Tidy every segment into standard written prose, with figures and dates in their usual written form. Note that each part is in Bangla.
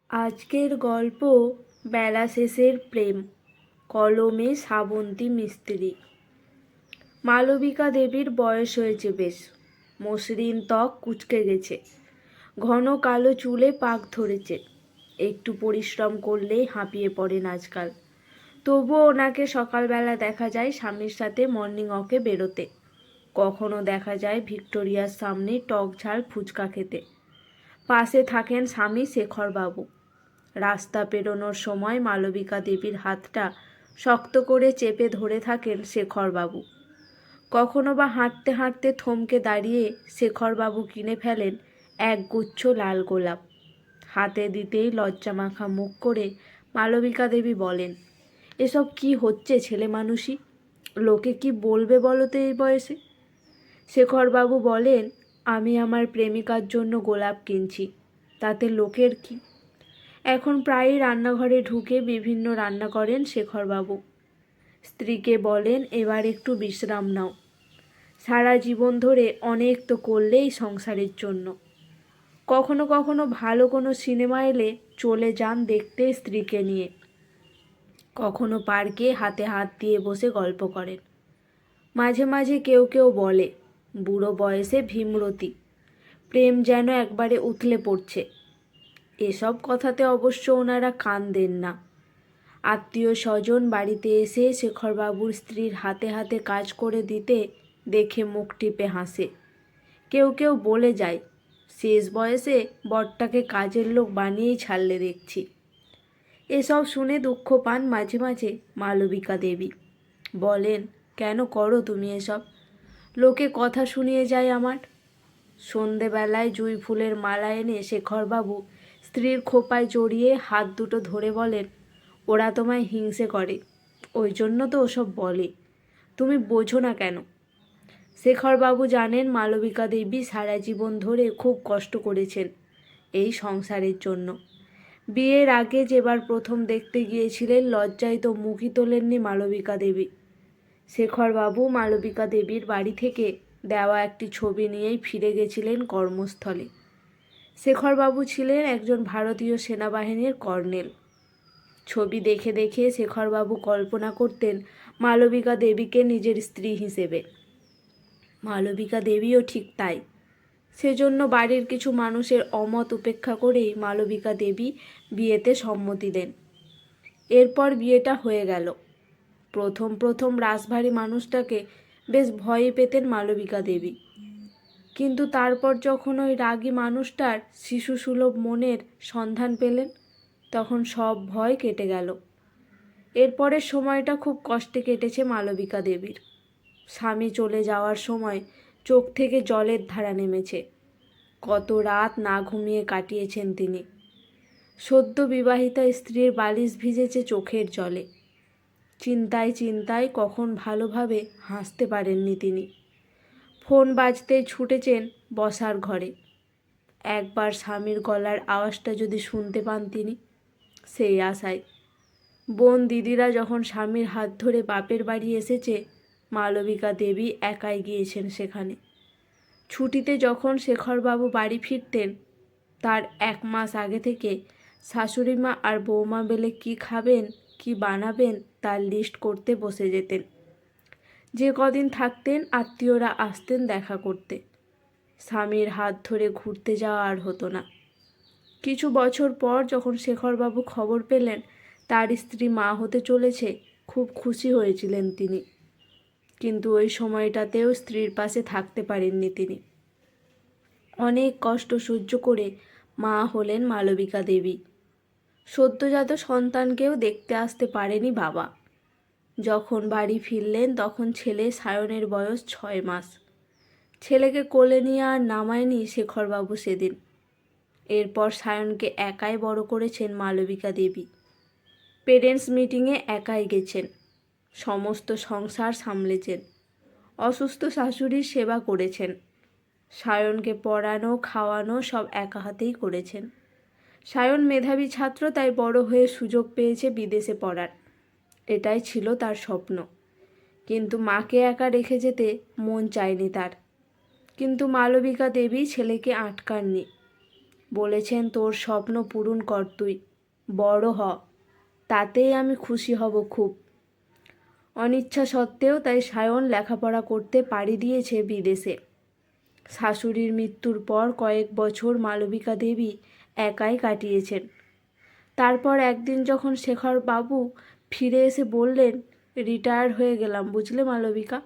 আজকের গল্প বেলা শেষের প্রেম। কলমে শ্রাবন্তী মিস্ত্রি। মালবিকা দেবীর বয়স হয়েছে বেশ। মসৃণ ত্বক কুঁচকে গেছে, ঘন কালো চুলে পাক ধরেছে। একটু পরিশ্রম করলেই হাঁপিয়ে পড়েন আজকাল। তবুও ওনাকে সকালবেলা দেখা যায় স্বামীর সাথে মর্নিং ওয়াকে বেরোতে। কখনো দেখা যায় ভিক্টোরিয়ার সামনে টক ঝাল ফুচকা খেতে। পাশে থাকেন স্বামী শেখরবাবু। রাস্তা পেরোনোর সময় মালবিকা দেবীর হাতটা শক্ত করে চেপে ধরে থাকেন শেখরবাবু। কখনো বা হাঁটতে হাঁটতে থমকে দাঁড়িয়ে শেখরবাবু কিনে ফেলেন এক গুচ্ছ লাল গোলাপ। হাতে দিতেই লজ্জামাখা মুখ করে মালবিকা দেবী বলেন, এসব কি হচ্ছে ছেলে মানুষই? লোকে কি বলবে বলো তো এই বয়সে? শেখরবাবু বলেন, আমি আমার প্রেমিকার জন্য গোলাপ কিনছি, তাতে লোকের কি? এখন প্রায়ই রান্নাঘরে ঢুকে বিভিন্ন রান্না করেন শেখরবাবু। স্ত্রীকে বলেন, এবার একটু বিশ্রাম নাও। সারা জীবন ধরে অনেক তো করলেই সংসারের জন্য। কখনো কখনো ভালো কোনো সিনেমা এলে চলে যান দেখতে স্ত্রীকে নিয়ে। কখনো পার্কে হাতে হাত দিয়ে বসে গল্প করেন। মাঝে মাঝে কেউ কেউ বলে, বুড়ো বয়সে ভীমরতি, প্রেম যেন একবারে উথলে পড়ছে। এসব কথাতে অবশ্য ওনারা কান দেন না। আত্মীয় স্বজন বাড়িতে এসে শেখরবাবুর স্ত্রীর হাতে হাতে কাজ করে দিতে দেখে মুখ টিপে হাসে। কেউ কেউ বলে যায়, শেষ বয়সে বরটাকে কাজের লোক বানিয়েই ছাড়লে দেখছি। এসব শুনে দুঃখ পান মাঝে মাঝে মালবিকা দেবী। বলেন, কেন করো তুমি এসব? লোকে কথা শুনিয়ে যায় আমার। সন্ধেবেলায় জুঁই ফুলের মালা এনে শেখরবাবু স্ত্রীর খোপায় জড়িয়ে হাত দুটো ধরে বলেন, ওরা তোমায় হিংসে করে, ওই জন্য তো ওসব বলে। তুমি বোঝো না কেন? শেখরবাবু জানেন মালবিকা দেবী সারা জীবন ধরে খুব কষ্ট করেছেন এই সংসারের জন্য। বিয়ের আগে যেবার প্রথম দেখতে গিয়েছিলেন লজ্জায় তো মুখই তোলেননি মালবিকা দেবী। শেখরবাবু মালবিকা দেবীর বাড়ি থেকে দেওয়া একটি ছবি নিয়েই ফিরে গেছিলেন কর্মস্থলে। শেখরবাবু ছিলেন একজন ভারতীয় সেনাবাহিনীর কর্নেল। ছবি দেখে দেখে শেখরবাবু কল্পনা করতেন মালবিকা দেবীকে নিজের স্ত্রী হিসেবে। মালবিকা দেবীও ঠিক তাই। সেজন্য বাড়ির কিছু মানুষের অমত উপেক্ষা করেই মালবিকা দেবী বিয়েতে সম্মতি দেন। এরপর বিয়েটা হয়ে গেল। প্রথম প্রথম রাশভারী মানুষটাকে বেশ ভয় পেতেন মালবিকা দেবী। কিন্তু তারপর যখন ওই রাগী মানুষটার শিশুসুলভ মনের সন্ধান পেলেন, তখন সব ভয় কেটে গেল। এরপরের সময়টা খুব কষ্টে কেটেছে মালবিকা দেবীর। স্বামী চলে যাওয়ার সময় চোখ থেকে জলের ধারা নেমেছে। কত রাত না ঘুমিয়ে কাটিয়েছেন তিনি। সদ্য বিবাহিতা স্ত্রীর বালিশ ভিজেছে চোখের জলে। চিন্তায় চিন্তায় কখন ভালোভাবে হাসতে পারেননি তিনি। ফোন বাজতেই ছুটেছেন বসার ঘরে। একবার স্বামীর গলার আওয়াজটা যদি শুনতে পান তিনি, সেই আশায়। বোন দিদিরা যখন স্বামীর হাত ধরে বাপের বাড়ি এসেছে, মালবিকা দেবী একাই গিয়েছেন সেখানে। ছুটিতে যখন শেখরবাবু বাড়ি ফিরতেন, তার 1 মাস আগে থেকে শাশুড়িমা আর বৌমা বেলে কি খাবেন কি বানাবেন তার লিস্ট করতে বসে যেতেন। যে কদিন থাকতেন আত্মীয়রা আসতেন দেখা করতে। স্বামীর হাত ধরে ঘুরতে যাওয়া আর হতো না। কিছু বছর পর যখন শেখরবাবু খবর পেলেন তার স্ত্রী মা হতে চলেছে, খুব খুশি হয়েছিলেন তিনি। কিন্তু ওই সময়টাতেও স্ত্রীর পাশে থাকতে পারেননি তিনি। অনেক কষ্ট সহ্য করে মা হলেন মালবিকা দেবী। সদ্যজাত সন্তানকেও দেখতে আসতে পারেনি বাবা। যখন বাড়ি ফিরলেন তখন ছেলে সায়নের বয়স 6 মাস। ছেলেকে কোলে নিয়ে আর নামায়নি শেখরবাবু সেদিন। এরপর সায়নকে একাই বড় করেছেন মালবিকা দেবী। পেরেন্টস মিটিংয়ে একাই গেছেন, সমস্ত সংসার সামলেছেন, অসুস্থ শাশুড়ির সেবা করেছেন, সায়নকে পড়ানো খাওয়ানো সব একা হাতেই করেছেন। সায়ন মেধাবী ছাত্র, তাই বড় হয়ে সুযোগ পেয়েছে বিদেশে পড়ার। এটাই ছিল তার স্বপ্ন। কিন্তু মাকে একা রেখে যেতে মন চায়নি তার। কিন্তু মালবিকা দেবী ছেলেকে আটকাননি। বলেছেন তোর স্বপ্ন পূরণ কর, তুই বড় হ, তাতেই আমি খুশি হব খুব। অনিচ্ছা সত্ত্বেও তাই সায়ন লেখাপড়া করতে পাড়ি দিয়েছে বিদেশে। শাশুড়ির মৃত্যুর পর কয়েক বছর মালবিকা দেবী একাই কাটিয়েছেন। তারপর একদিন যখন শেখর বাবু ফিরে এসে বললেন, রিটায়ার হয়ে গেলাম বুঝলে মালবিকা।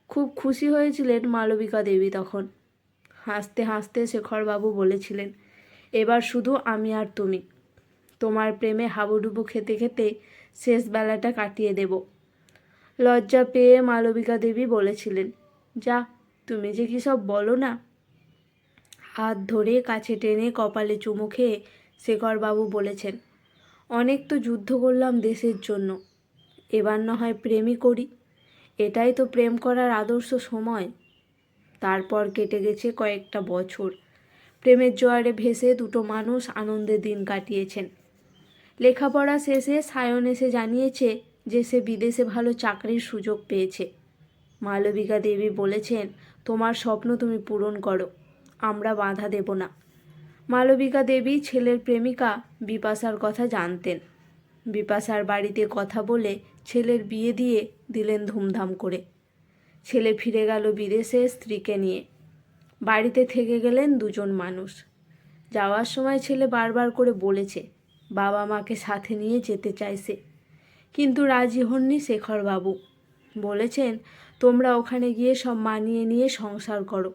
খুব খুশি হয়েছিলেন মালবিকা দেবী তখন। হাসতে হাসতে শেখরবাবু বলেছিলেন, এবার শুধু আমি আর তুমি, তোমার প্রেমে হাবুডুবু খেতে খেতে শেষ বেলাটা কাটিয়ে দেব। লজ্জা পেয়ে মালবিকা দেবী বলেছিলেন, যা, তুমি যে কী সব বলো না। হাত ধরে কাছে টেনে কপালে চুমু খেয়ে শেখরবাবু বলেছেন, অনেক তো যুদ্ধ করলাম দেশের জন্য, এবার না হয় প্রেমই করি, এটাই তো প্রেম করার আদর্শ সময়। তারপর কেটে গেছে কয়েকটা বছর। প্রেমের জোয়ারে ভেসে দুটো মানুষ আনন্দের দিন কাটিয়েছেন। লেখাপড়া শেষে সায়ন এসে জানিয়েছে যে সে বিদেশে ভালো চাকরির সুযোগ পেয়েছে। মালবিকা দেবী বলেছেন, তোমার স্বপ্ন তুমি পূরণ করো, আমরা বাধা দেব না। মালবিকা দেবী ছেলের প্রেমিকা বিপাশার কথা জানতেন। বিপাশার বাড়িতে কথা বলে ছেলের বিয়ে দিয়ে দিলেন ধুমধাম করে। ছেলে ফিরে গেল বিদেশে স্ত্রীকে নিয়ে। বাড়িতে থেকে গেলেন দুজন মানুষ। যাওয়ার সময় ছেলে বারবার করে বলেছে বাবা মাকে সাথে নিয়ে যেতে চাইছে, কিন্তু রাজি হননি শেখরবাবু। বলেছেন, তোমরা ওখানে গিয়ে সব মানিয়ে নিয়ে সংসার করো,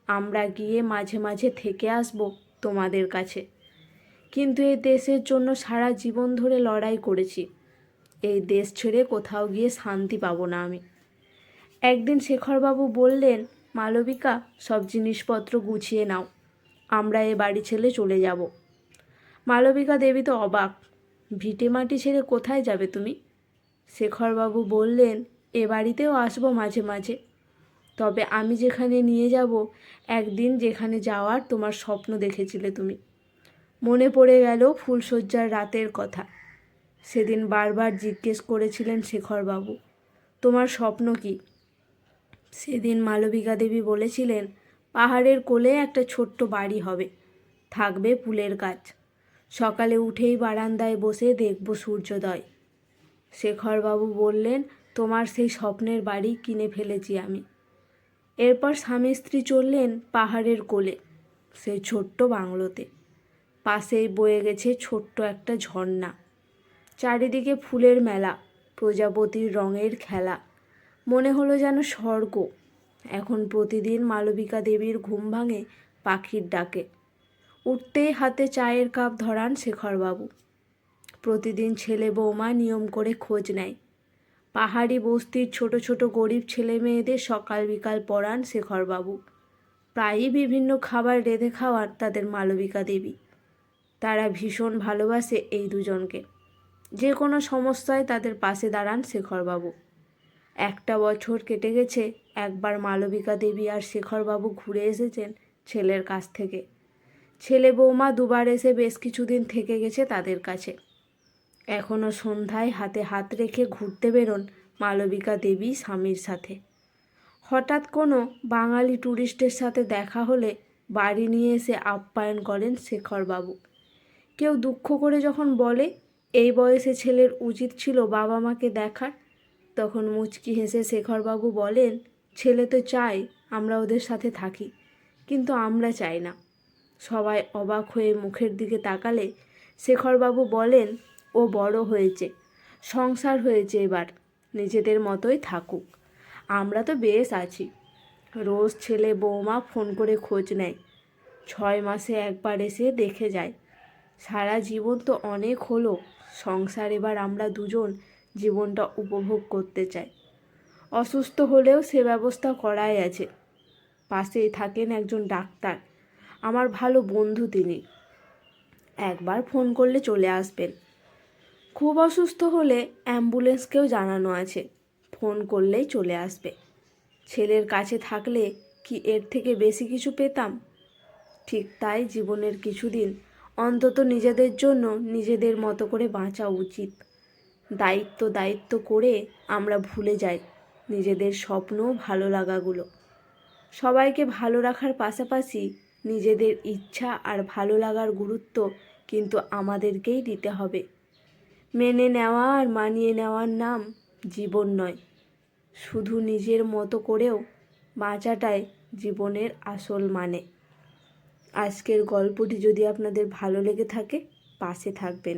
আমরা গিয়ে মাঝে মাঝে থেকে আসব তোমাদের কাছে। কিন্তু এই দেশের জন্য সারা জীবন ধরে লড়াই করেছি, এই দেশ ছেড়ে কোথাও গিয়ে শান্তি পাবো না আমি। একদিন শেখরবাবু বললেন, মালবিকা, সব জিনিসপত্র গুছিয়ে নাও, আমরা এ বাড়ি ছেড়ে চলে যাব। মালবিকা দেবী তো অবাক, ভিটে মাটি ছেড়ে কোথায় যাবে তুমি? শেখরবাবু বললেন, এ বাড়িতেও আসবো মাঝে মাঝে, তবে আমি যেখানে নিয়ে যাব, একদিন যেখানে যাওয়ার তোমার স্বপ্ন দেখেছিলে তুমি। মনে পড়ে গেল ফুলশয্যার রাতের কথা। সেদিন বারবার জিজ্ঞেস করেছিলেন শেখরবাবু, তোমার স্বপ্ন কি? সেদিন মালবিকা দেবী বলেছিলেন, পাহাড়ের কোলে একটা ছোট্ট বাড়ি হবে, থাকবে ফুলের গাছ, সকালে উঠেই বারান্দায় বসে দেখব সূর্যোদয়। শেখরবাবু বললেন, তোমার সেই স্বপ্নের বাড়ি কিনে ফেলেছি আমি। এরপর স্বামী স্ত্রী চললেন পাহাড়ের কোলে, সেই ছোট্ট বাংলোতে। পাশেই বয়ে গেছে ছোট্ট একটা ঝর্ণা, চারিদিকে ফুলের মেলা, প্রজাপতির রঙের খেলা, মনে হলো যেন স্বর্গ। এখন প্রতিদিন মালবিকা দেবীর ঘুম ভাঙে পাখির ডাকে। উঠতেই হাতে চায়ের কাপ ধরান শেখরবাবু। প্রতিদিন ছেলে বৌমা নিয়ম করে খোঁজ নেয়। পাহাড়ি বস্তির ছোট ছোট গরিব ছেলে মেয়েদের সকাল বিকাল পড়ান শেখরবাবু। প্রায়ই বিভিন্ন খাবার রেঁধে খাওয়ান তাদের মালবিকা দেবী। তারা ভীষণ ভালোবাসে এই দুজনকে। যে কোনো সমস্যায় তাদের পাশে দাঁড়ান শেখরবাবু। একটা বছর কেটে গেছে, একবার মালবিকা দেবী আর শেখরবাবু ঘুরে এসেছেন ছেলের কাছ থেকে। ছেলে বৌমা দুবার এসে বেশ কিছুদিন থেকে গেছে তাদের কাছে। এখনও সন্ধ্যায় হাতে হাত রেখে ঘুরতে বেরোন মালবিকা দেবী স্বামীর সাথে। হঠাৎ কোনো বাঙালি ট্যুরিস্টের সাথে দেখা হলে বাড়ি নিয়ে এসে আপ্যায়ন করেন শেখরবাবু। কেউ দুঃখ করে যখন বলে, এই বয়সে ছেলের উচিত ছিল বাবা মাকে দেখার, তখন মুচকি হেসে শেখরবাবু বলেন, ছেলে তো চায় আমরা ওদের সাথে থাকি, কিন্তু আমরা চাই না। সবাই অবাক হয়ে মুখের দিকে তাকালে শেখরবাবু বলেন, ও বড় হয়েছে, সংসার হয়েছে, এবার নিজেদের মতোই থাকুক, আমরা তো বেশ আছি। রোজ ছেলে বৌমা ফোন করে খোঁজ নেয়, 6 মাসে একবার এসে দেখে যায়। সারা জীবন তো অনেক হলো, সংসার এবার আমরা দুজন জীবনটা উপভোগ করতে চাই। অসুস্থ হলেও সে ব্যবস্থা করাই আছে। পাশেই থাকেন একজন ডাক্তার, আমার ভালো বন্ধু তিনি, একবার ফোন করলে চলে আসবেন। খুব অসুস্থ হলে অ্যাম্বুলেন্সকেও জানানো আছে, ফোন করলেই চলে আসবে। ছেলের কাছে থাকলে কি এর থেকে বেশি কিছু পেতাম? ঠিক তাই জীবনের কিছুদিন অন্তত নিজেদের জন্য নিজেদের মতো করে বাঁচা উচিত। দায়িত্ব দায়িত্ব করে আমরা ভুলে যাই নিজেদের স্বপ্ন ভালো লাগাগুলো। সবাইকে ভালো রাখার পাশাপাশি নিজেদের ইচ্ছা আর ভালো লাগার গুরুত্ব কিন্তু আমাদেরকেই দিতে হবে। মেনে নেওয়া আর মানিয়ে নেওয়ার নাম জীবন নয়, শুধু নিজের মতো করেও বাঁচাটাই জীবনের আসল মানে। আজকের গল্পটি যদি আপনাদের ভালো লেগে থাকে, পাশে থাকবেন।